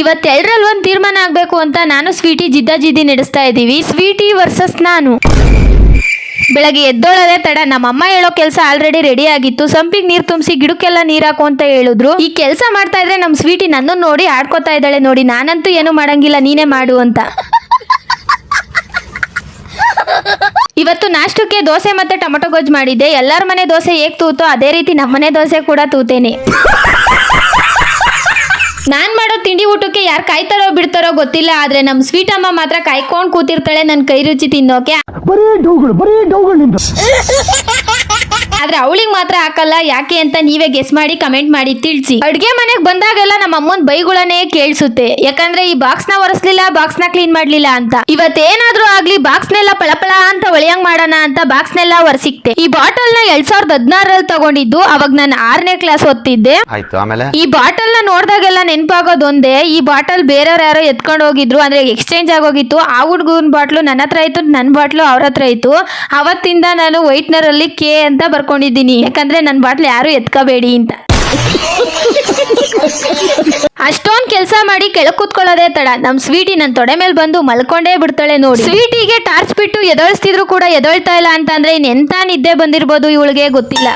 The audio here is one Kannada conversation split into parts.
ಇವತ್ತೆರಡರಲ್ಲಿ ಒಂದು ತೀರ್ಮಾನ ಆಗ್ಬೇಕು ಅಂತ ನಾನು ಸ್ವೀಟಿ ಜಿದ್ದಿ ನಡೆಸ್ತಾ ಇದ್ದೀವಿ. ಸ್ವೀಟಿ ವರ್ಸಸ್ ನಾನು. ಬೆಳಗ್ಗೆ ಎದ್ದೋಳದೆ ತಡ. ನಮ್ಮಮ್ಮ ಹೇಳೋ ಕೆಲಸ ಆಲ್ರೆಡಿ ರೆಡಿ ಆಗಿತ್ತು. ಸಂಪಿಗೆ ನೀರು ತುಂಬಿಸಿ ಗಿಡಕ್ಕೆಲ್ಲ ನೀರು ಹಾಕು ಅಂತ ಹೇಳಿದ್ರು. ಈ ಕೆಲಸ ಮಾಡ್ತಾ ಇದ್ರೆ ನಮ್ಮ ಸ್ವೀಟಿ ನನ್ನನ್ನು ನೋಡಿ ಆಡ್ಕೋತಾ ಇದ್ದಾಳೆ. ನೋಡಿ ನಾನಂತೂ ಏನು ಮಾಡಂಗಿಲ್ಲ, ನೀನೇ ಮಾಡು ಅಂತ. ಇವತ್ತು ನಾಷ್ಟಕ್ಕೆ ದೋಸೆ ಮತ್ತೆ ಟೊಮೆಟೊ ಗೊಜ್ಜು ಮಾಡಿದ್ದೆ. ಎಲ್ಲರ ಮನೆ ದೋಸೆ ಹೇಗೆ ತೂತೋ ಅದೇ ರೀತಿ ನಮ್ಮನೆ ದೋಸೆ ಕೂಡ ತೂತೇನೆ. ನಾನ್ ಮಾಡೋ ತಿಂಡಿ ಊಟಕ್ಕೆ ಯಾರು ಕಾಯ್ತಾರೋ ಬಿಡ್ತಾರೋ ಗೊತ್ತಿಲ್ಲ, ಆದ್ರೆ ನಮ್ ಸ್ವೀಟ್ ಅಮ್ಮ ಮಾತ್ರ ಕಾಯ್ಕೊಂಡ್ ಕೂತಿರ್ತಾಳೆ ನನ್ ಕೈ ರುಚಿ ತಿನ್ನೋಕೆ. ಆದ್ರೆ ಅವಳಿಗೆ ಮಾತ್ರ ಹಾಕಲ್ಲ. ಯಾಕೆ ಅಂತ ನೀವೇ ಗೆಸ್ ಮಾಡಿ ಕಮೆಂಟ್ ಮಾಡಿ ತಿಳಿಸಿ. ಅಡ್ಗೆ ಮನೆಗೆ ಬಂದಾಗೆಲ್ಲ ನಮ್ಮ ಅಮ್ಮನ ಬೈಗಳನ್ನೇ ಕೇಳಿಸುತ್ತೆ. ಯಾಕಂದ್ರೆ ಈ ಬಾಕ್ಸ್ ನ ಒರೆಸ್ಲಿಲ್ಲ, ಬಾಕ್ಸ್ ನ ಕ್ಲೀನ್ ಮಾಡ್ಲಿಲ್ಲ ಅಂತ. ಇವತ್ತೇನಾದ್ರೂ ಆಗ್ಲಿ ಬಾಕ್ಸ್ ನೆಲ್ಲ ಪಳಪಳ ಅಂತ ಒಳೆಯಂಗ್ ಮಾಡೋಣ ಅಂತ ಬಾಕ್ಸ್ ನೆಲ್ಲ ಒರೆಸಿಕ್ತೆ. ಈ ಬಾಟಲ್ ನ 2016ರಲ್ಲಿ ತಗೊಂಡಿದ್ದು. ಅವಾಗ ನಾನು 6ನೇ ಕ್ಲಾಸ್ ಓದ್ತಿದ್ದೆ. ಈ ಬಾಟಲ್ ನ ನೋಡ್ದಾಗೆಲ್ಲ ನೆನಪಾಗೋದೊಂದೇ, ಈ ಬಾಟಲ್ ಬೇರೆಯವ್ರು ಯಾರೋ ಎತ್ಕೊಂಡು ಹೋಗಿದ್ರು, ಅಂದ್ರೆ ಎಕ್ಸ್ಚೇಂಜ್ ಆಗೋಗಿತ್ತು. ಆ ಹುಡುಗನ ಬಾಟ್ಲು ನನ್ನ ಹತ್ರ ಇತ್ತು, ನನ್ನ ಬಾಟ್ಲು ಅವ್ರ ಹತ್ರ ಇತ್ತು. ಅವತ್ತಿಂದ ನಾನು ವೈಟ್ನರ್ ಅಲ್ಲಿ ಕೆ ಅಂತ ಬರ್ಕೊಂಡಿದ್ದೀನಿ. ಯಾಕಂದ್ರೆ ನನ್ನ ಬಾಟ್ಲು ಯಾರು ಎತ್ಕೋಬೇಡಿ ಅಂತ. ಅಷ್ಟೊಂದ್ ಕೆಲಸ ಮಾಡಿ ಕೆಳಗೆ ಕೂತ್ಕೊಳ್ಳೋದೇ ತಡ. ನಮ್ ಸ್ವೀಟಿ ನನ್ನ ತೊಡೆ ಮೇಲೆ ಬಂದು ಮಲ್ಕೊಂಡೇ ಬಿಡ್ತಾಳೆ ನೋಡಿ. ಸ್ವೀಟಿಗೆ ಟಾರ್ಚ್ ಬಿಟ್ಟು ಎದೊಳಿಸ್ತಿದ್ರು ಕೂಡ ಎದೊಳ್ತಾ ಇಲ್ಲ ಅಂತ ಅಂದ್ರೆ ಇನ್ನೆಂತ ನಿದ್ದೆ ಬಂದಿರ್ಬೋದು ಇವಳಿಗೆ ಗೊತ್ತಿಲ್ಲ.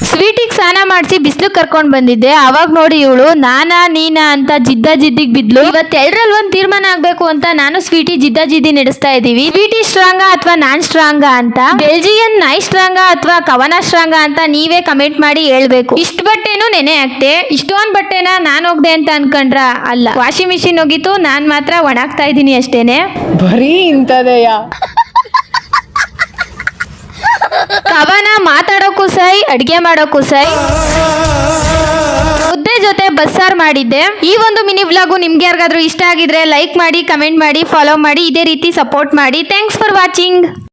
ಸ್ವೀಟಿಗೆ ಸ್ನಾನ ಮಾಡಿಸಿ ಬಿಸಿಲು ಕರ್ಕೊಂಡು ಬಂದಿದ್ದೆ. ಅವಾಗ ನೋಡಿ ಇವಳು ನಾನಾ ನೀನಾ ಅಂತ ಜಿದ್ದಿಗೆ ಬಿದ್ಲು. ಇವತ್ತೆರಡರಲ್ಲಿ ಒಂದು ತೀರ್ಮಾನ ಆಗ್ಬೇಕು ಅಂತ ನಾನು ಸ್ವೀಟಿ ಜಿದ್ದಿ ನಡೆಸ್ತಾ ಇದ್ದೀವಿ. ಸ್ವೀಟಿ ಸ್ಟ್ರಾಂಗಾ ಅಥವಾ ನಾನ್ ಸ್ಟ್ರಾಂಗಾ ಅಂತ, ಬೆಲ್ಜಿಯನ್ ನಾಯಿ ಸ್ಟ್ರಾಂಗಾ ಅಥವಾ ಕವನ ಸ್ಟ್ರಾಂಗಾ ಅಂತ ನೀವೇ ಕಮೆಂಟ್ ಮಾಡಿ ಹೇಳ್ಬೇಕು. ಇಷ್ಟು ಬಟ್ಟೆನೂ ನೆನೆ ಹಾಕ್ತೆ, ಇಷ್ಟೊಂದು ಬಟ್ಟೆನ ನಾನು ಹೋಗ್ದೆ ಅಂತ ಅನ್ಕೊಂಡ್ರ? ಅಲ್ಲ, ವಾಷಿಂಗ್ ಮಿಷಿನ್ ಹೋಗಿತ್ತು, ನಾನ್ ಮಾತ್ರ ಒಣಾಗ್ತಾ ಇದ್ದೀನಿ ಅಷ್ಟೇನೆ. ಬರೀ ಇಂಥದೆಯಾ? ಕವನ ಮಾತಾಡೋಕ್ಕೂ ಸೈ, ಅಡ್ಗೆ ಮಾಡೋಕ್ಕೂ ಸೈ. ಮುದ್ದೆ ಜೊತೆ ಬಸ್ಸಾರು ಮಾಡಿದ್ದೆ. ಈ ಒಂದು ಮಿನಿ ವ್ಲಾಗು ನಿಮ್ಗೆ ಯಾರಿಗಾದ್ರೂ ಇಷ್ಟ ಆಗಿದ್ರೆ ಲೈಕ್ ಮಾಡಿ, ಕಮೆಂಟ್ ಮಾಡಿ, ಫಾಲೋ ಮಾಡಿ, ಇದೇ ರೀತಿ ಸಪೋರ್ಟ್ ಮಾಡಿ. Thanks for watching.